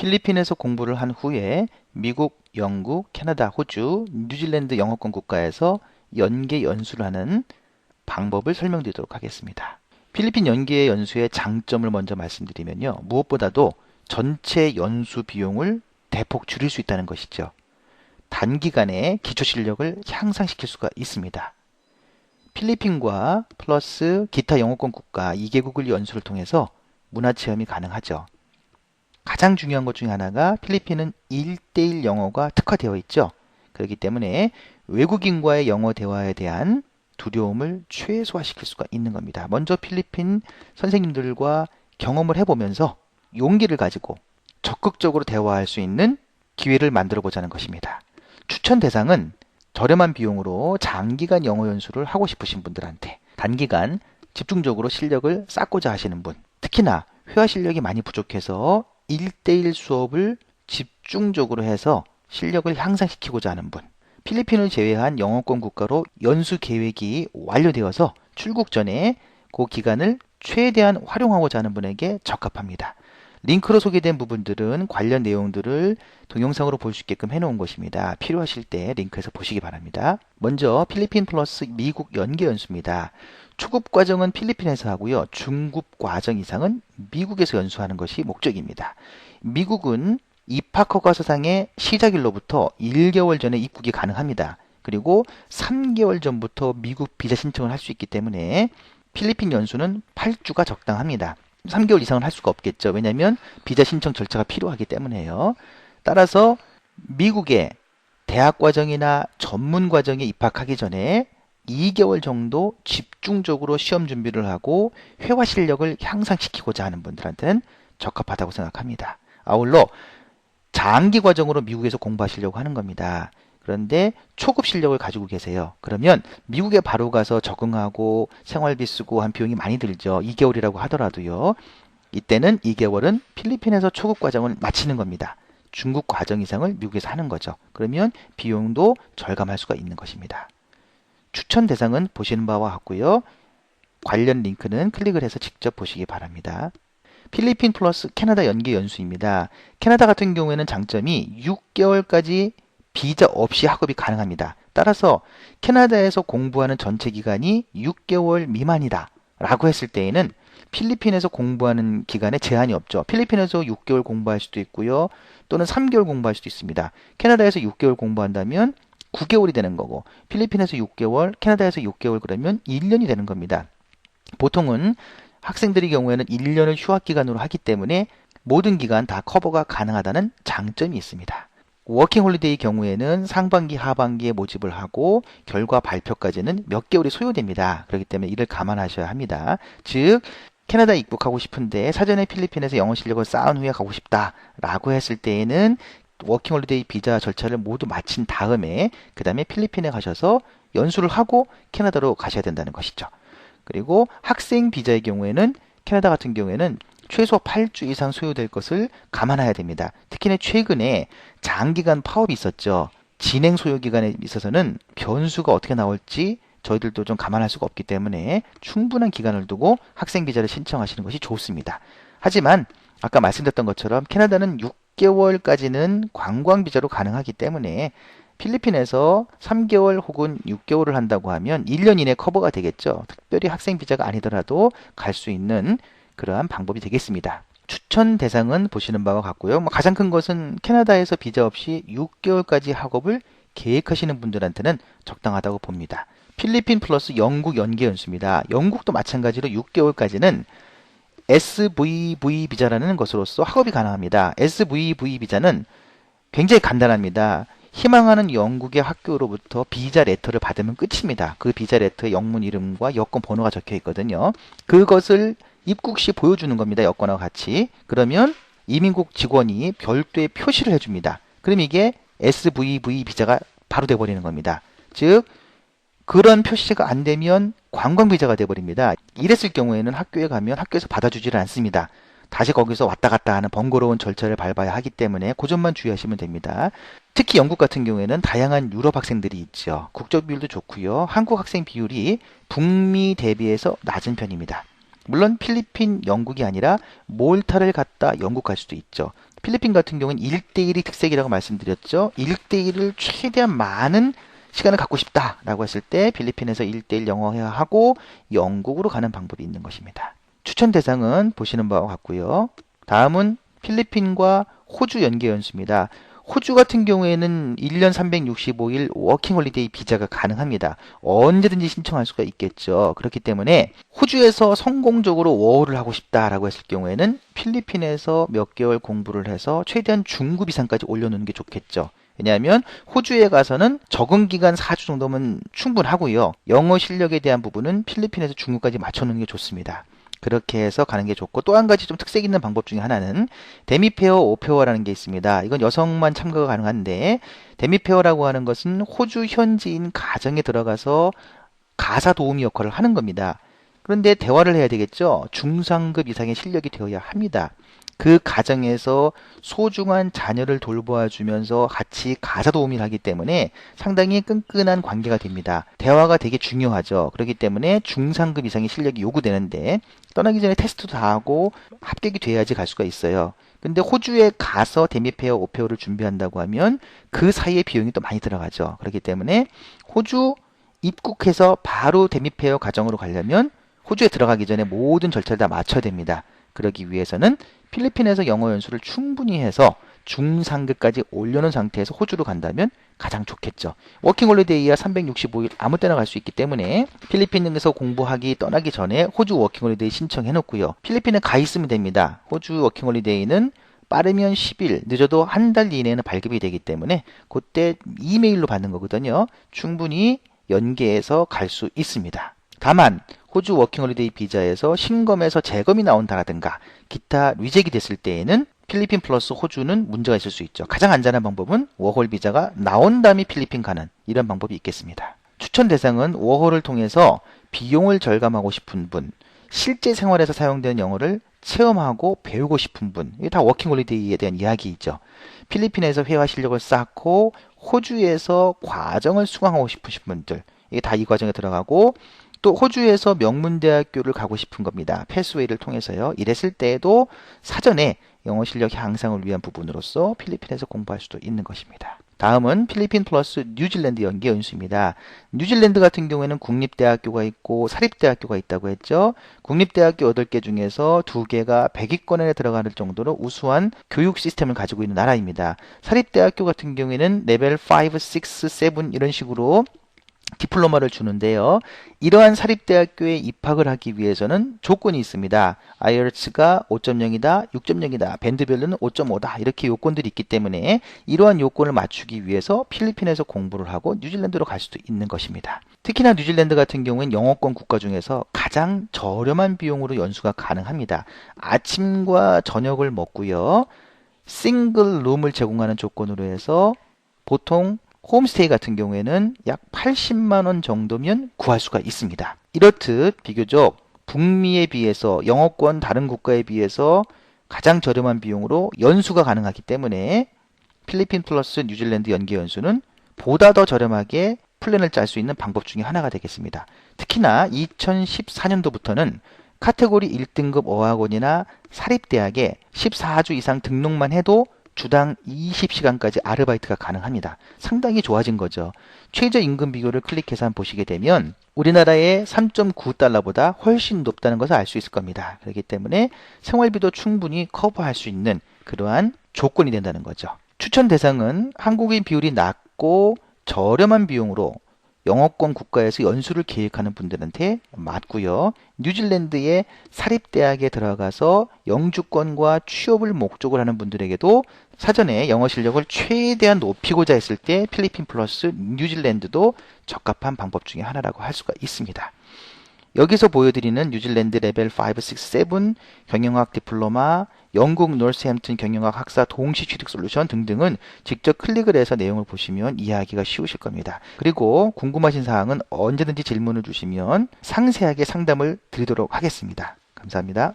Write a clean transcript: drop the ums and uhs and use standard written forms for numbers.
필리핀에서 공부를 한 후에 미국, 영국, 캐나다, 호주, 뉴질랜드 영어권 국가에서 연계 연수를 하는 방법을 설명드리도록 하겠습니다. 필리핀 연계 연수의 장점을 먼저 말씀드리면요. 무엇보다도 전체 연수 비용을 대폭 줄일 수 있다는 것이죠. 단기간에 기초 실력을 향상시킬 수가 있습니다. 필리핀과 플러스 기타 영어권 국가 2개국을 연수를 통해서 문화체험이 가능하죠. 가장 중요한 것 중에 하나가 필리핀은 1대1 영어가 특화되어 있죠. 그렇기 때문에 외국인과의 영어 대화에 대한 두려움을 최소화시킬 수가 있는 겁니다. 먼저 필리핀 선생님들과 경험을 해보면서 용기를 가지고 적극적으로 대화할 수 있는 기회를 만들어 보자는 것입니다. 추천 대상은 저렴한 비용으로 장기간 영어 연수를 하고 싶으신 분들한테, 단기간 집중적으로 실력을 쌓고자 하시는 분, 특히나 회화 실력이 많이 부족해서 1대1 수업을 집중적으로 해서 실력을 향상시키고자 하는 분, 필리핀을 제외한 영어권 국가로 연수 계획이 완료되어서 출국 전에 그 기간을 최대한 활용하고자 하는 분에게 적합합니다. 링크로 소개된 부분들은 관련 내용들을 동영상으로 볼 수 있게끔 해놓은 것입니다. 필요하실 때 링크에서 보시기 바랍니다. 먼저 필리핀 플러스 미국 연계 연수입니다. 초급 과정은 필리핀에서 하고요. 중급 과정 이상은 미국에서 연수하는 것이 목적입니다. 미국은 입학 허가서상의 시작일로부터 1개월 전에 입국이 가능합니다. 그리고 3개월 전부터 미국 비자 신청을 할 수 있기 때문에 필리핀 연수는 8주가 적당합니다. 3개월 이상은 할 수가 없겠죠. 왜냐하면 비자 신청 절차가 필요하기 때문에요. 따라서 미국의 대학 과정이나 전문 과정에 입학하기 전에 2개월 정도 집중적으로 시험 준비를 하고 회화 실력을 향상시키고자 하는 분들한테는 적합하다고 생각합니다. 아울러 장기 과정으로 미국에서 공부하시려고 하는 겁니다. 그런데 초급 실력을 가지고 계세요. 그러면 미국에 바로 가서 적응하고 생활비 쓰고 한 비용이 많이 들죠. 2개월이라고 하더라도요. 이때는 2개월은 필리핀에서 초급 과정을 마치는 겁니다. 중급 과정 이상을 미국에서 하는 거죠. 그러면 비용도 절감할 수가 있는 것입니다. 추천 대상은 보시는 바와 같고요. 관련 링크는 클릭을 해서 직접 보시기 바랍니다. 필리핀 플러스 캐나다 연계 연수입니다. 캐나다 같은 경우에는 장점이 6개월까지 비자 없이 학업이 가능합니다. 따라서 캐나다에서 공부하는 전체 기간이 6개월 미만이다 라고 했을 때에는 필리핀에서 공부하는 기간에 제한이 없죠. 필리핀에서 6개월 공부할 수도 있고요. 또는 3개월 공부할 수도 있습니다. 캐나다에서 6개월 공부한다면 9개월이 되는 거고, 필리핀에서 6개월, 캐나다에서 6개월 그러면 1년이 되는 겁니다. 보통은 학생들의 경우에는 1년을 휴학기간으로 하기 때문에 모든 기간 다 커버가 가능하다는 장점이 있습니다. 워킹 홀리데이 경우에는 상반기, 하반기에 모집을 하고 결과 발표까지는 몇 개월이 소요됩니다. 그렇기 때문에 이를 감안하셔야 합니다. 즉, 캐나다 입국하고 싶은데 사전에 필리핀에서 영어 실력을 쌓은 후에 가고 싶다라고 했을 때에는 워킹 홀리데이 비자 절차를 모두 마친 다음에 그 다음에 필리핀에 가셔서 연수를 하고 캐나다로 가셔야 된다는 것이죠. 그리고 학생 비자의 경우에는 캐나다 같은 경우에는 최소 8주 이상 소요될 것을 감안해야 됩니다. 특히나 최근에 장기간 파업이 있었죠. 진행 소요 기간에 있어서는 변수가 어떻게 나올지 저희들도 좀 감안할 수가 없기 때문에 충분한 기간을 두고 학생 비자를 신청하시는 것이 좋습니다. 하지만 아까 말씀드렸던 것처럼 캐나다는 6개월까지는 관광 비자로 가능하기 때문에 필리핀에서 3개월 혹은 6개월을 한다고 하면 1년 이내 커버가 되겠죠. 특별히 학생 비자가 아니더라도 갈 수 있는 그러한 방법이 되겠습니다. 추천 대상은 보시는 바와 같고요. 가장 큰 것은 캐나다에서 비자 없이 6개월까지 학업을 계획하시는 분들한테는 적당하다고 봅니다. 필리핀 플러스 영국 연계 연수입니다. 영국도 마찬가지로 6개월까지는 SVV 비자라는 것으로서 학업이 가능합니다. SVV 비자는 굉장히 간단합니다. 희망하는 영국의 학교로부터 비자 레터를 받으면 끝입니다. 그 비자 레터의 영문 이름과 여권 번호가 적혀 있거든요. 그것을 입국 시 보여주는 겁니다. 여권과 같이. 그러면 이민국 직원이 별도의 표시를 해줍니다. 그럼 이게 SVV 비자가 바로 돼버리는 겁니다. 즉 그런 표시가 안 되면 관광 비자가 돼버립니다. 이랬을 경우에는 학교에 가면 학교에서 받아주지를 않습니다. 다시 거기서 왔다 갔다 하는 번거로운 절차를 밟아야 하기 때문에 그 점만 주의하시면 됩니다. 특히 영국 같은 경우에는 다양한 유럽 학생들이 있죠. 국적 비율도 좋고요. 한국 학생 비율이 북미 대비해서 낮은 편입니다. 물론 필리핀, 영국이 아니라 몰타를 갔다 영국 갈 수도 있죠. 필리핀 같은 경우는 1대1이 특색이라고 말씀드렸죠. 1대1을 최대한 많은 시간을 갖고 싶다라고 했을 때 필리핀에서 1대1 영어회화하고 영국으로 가는 방법이 있는 것입니다. 추천 대상은 보시는 바와 같고요. 다음은 필리핀과 호주 연계 연수입니다. 호주 같은 경우에는 1년 365일 워킹홀리데이 비자가 가능합니다. 언제든지 신청할 수가 있겠죠. 그렇기 때문에 호주에서 성공적으로 워홀을 하고 싶다라고 했을 경우에는 필리핀에서 몇 개월 공부를 해서 최대한 중급 이상까지 올려놓는 게 좋겠죠. 왜냐하면 호주에 가서는 적응기간 4주 정도면 충분하고요. 영어 실력에 대한 부분은 필리핀에서 중급까지 맞춰놓는 게 좋습니다. 그렇게 해서 가는 게 좋고, 또 한 가지 좀 특색 있는 방법 중에 하나는 데미페어, 오페어라는 게 있습니다. 이건 여성만 참가가 가능한데, 데미페어라고 하는 것은 호주 현지인 가정에 들어가서 가사 도우미 역할을 하는 겁니다. 그런데 대화를 해야 되겠죠. 중상급 이상의 실력이 되어야 합니다. 그 가정에서 소중한 자녀를 돌보아 주면서 같이 가사 도우미를 하기 때문에 상당히 끈끈한 관계가 됩니다. 대화가 되게 중요하죠. 그렇기 때문에 중상급 이상의 실력이 요구되는데, 떠나기 전에 테스트도 다 하고 합격이 돼야지 갈 수가 있어요. 근데 호주에 가서 데미페어, 오페어를 준비한다고 하면 그 사이에 비용이 또 많이 들어가죠. 그렇기 때문에 호주 입국해서 바로 데미페어 가정으로 가려면 호주에 들어가기 전에 모든 절차를 다 마쳐야 됩니다. 그러기 위해서는 필리핀에서 영어 연수를 충분히 해서 중상급까지 올려놓은 상태에서 호주로 간다면 가장 좋겠죠. 워킹홀리데이야 365일 아무 때나 갈 수 있기 때문에 필리핀에서 공부하기 떠나기 전에 호주 워킹홀리데이 신청해 놓고요. 필리핀에 가 있으면 됩니다. 호주 워킹홀리데이는 빠르면 10일, 늦어도 한 달 이내에는 발급이 되기 때문에 그때 이메일로 받는 거거든요. 충분히 연계해서 갈 수 있습니다. 다만 호주 워킹홀리데이 비자에서 신검에서 재검이 나온다라든가 기타 리젝이 됐을 때에는 필리핀 플러스 호주는 문제가 있을 수 있죠. 가장 안전한 방법은 워홀 비자가 나온 다음에 필리핀 가는 이런 방법이 있겠습니다. 추천 대상은 워홀을 통해서 비용을 절감하고 싶은 분, 실제 생활에서 사용되는 영어를 체험하고 배우고 싶은 분, 이게 다 워킹홀리데이에 대한 이야기이죠. 필리핀에서 회화 실력을 쌓고 호주에서 과정을 수강하고 싶으신 분들, 이게 다 이 과정에 들어가고, 또 호주에서 명문대학교를 가고 싶은 겁니다. 패스웨이를 통해서요. 이랬을 때에도 사전에 영어 실력 향상을 위한 부분으로서 필리핀에서 공부할 수도 있는 것입니다. 다음은 필리핀 플러스 뉴질랜드 연계 연수입니다. 뉴질랜드 같은 경우에는 국립대학교가 있고 사립대학교가 있다고 했죠. 국립대학교 8개 중에서 2개가 100위권 안에 들어가는 정도로 우수한 교육 시스템을 가지고 있는 나라입니다. 사립대학교 같은 경우에는 레벨 5, 6, 7 이런 식으로 디플로마를 주는데요. 이러한 사립대학교에 입학을 하기 위해서는 조건이 있습니다. IELTS가 5.0이다, 6.0이다, 밴드별로는 5.5다 이렇게 요건들이 있기 때문에 이러한 요건을 맞추기 위해서 필리핀에서 공부를 하고 뉴질랜드로 갈 수도 있는 것입니다. 특히나 뉴질랜드 같은 경우는 영어권 국가 중에서 가장 저렴한 비용으로 연수가 가능합니다. 아침과 저녁을 먹고요. 싱글 룸을 제공하는 조건으로 해서 보통 홈스테이 같은 경우에는 약 80만 원 정도면 구할 수가 있습니다. 이렇듯 비교적 북미에 비해서 영어권 다른 국가에 비해서 가장 저렴한 비용으로 연수가 가능하기 때문에 필리핀 플러스 뉴질랜드 연계 연수는 보다 더 저렴하게 플랜을 짤 수 있는 방법 중에 하나가 되겠습니다. 특히나 2014년도부터는 카테고리 1등급 어학원이나 사립대학에 14주 이상 등록만 해도 주당 20시간까지 아르바이트가 가능합니다. 상당히 좋아진 거죠. 최저임금 비교를 클릭해서 한번 보시게 되면 우리나라의 3.9달러보다 훨씬 높다는 것을 알 수 있을 겁니다. 그렇기 때문에 생활비도 충분히 커버할 수 있는 그러한 조건이 된다는 거죠. 추천 대상은 한국인 비율이 낮고 저렴한 비용으로 영어권 국가에서 연수를 계획하는 분들한테 맞고요. 뉴질랜드의 사립대학에 들어가서 영주권과 취업을 목적으로 하는 분들에게도 사전에 영어 실력을 최대한 높이고자 했을 때 필리핀 플러스 뉴질랜드도 적합한 방법 중에 하나라고 할 수가 있습니다. 여기서 보여드리는 뉴질랜드 레벨 5, 6, 7 경영학 디플로마, 영국 노스햄튼 경영학 학사 동시 취득 솔루션 등등은 직접 클릭을 해서 내용을 보시면 이해하기가 쉬우실 겁니다. 그리고 궁금하신 사항은 언제든지 질문을 주시면 상세하게 상담을 드리도록 하겠습니다. 감사합니다.